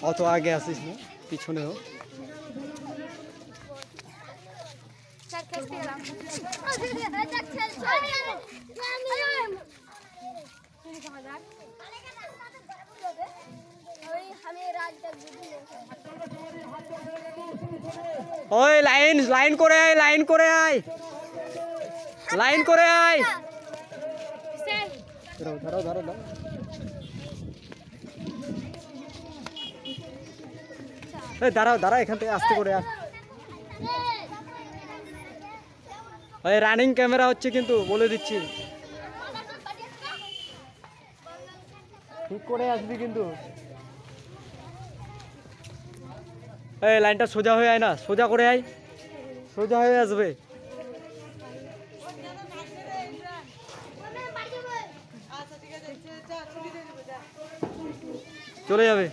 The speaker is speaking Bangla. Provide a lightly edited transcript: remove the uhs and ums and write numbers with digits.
অত আগে আসিস না, পিছনে হোক। ওই লাইন লাইন করে আয়, লাইন করে আয়, লাইন করে আয়। ধরো ধরো ধরো ধরো। এই দাঁড়াও দাঁড়াও, এখান থেকে আস্তে করে আস। ওই রানিং ক্যামেরা হচ্ছে কিন্তু, বলে দিচ্ছি। ঠিক করে আসবি কিন্তু। এই লাইনটা সোজা হয়ে আয় না, সোজা করে আয়, সোজা হয়ে আসবে। চলে যাবে।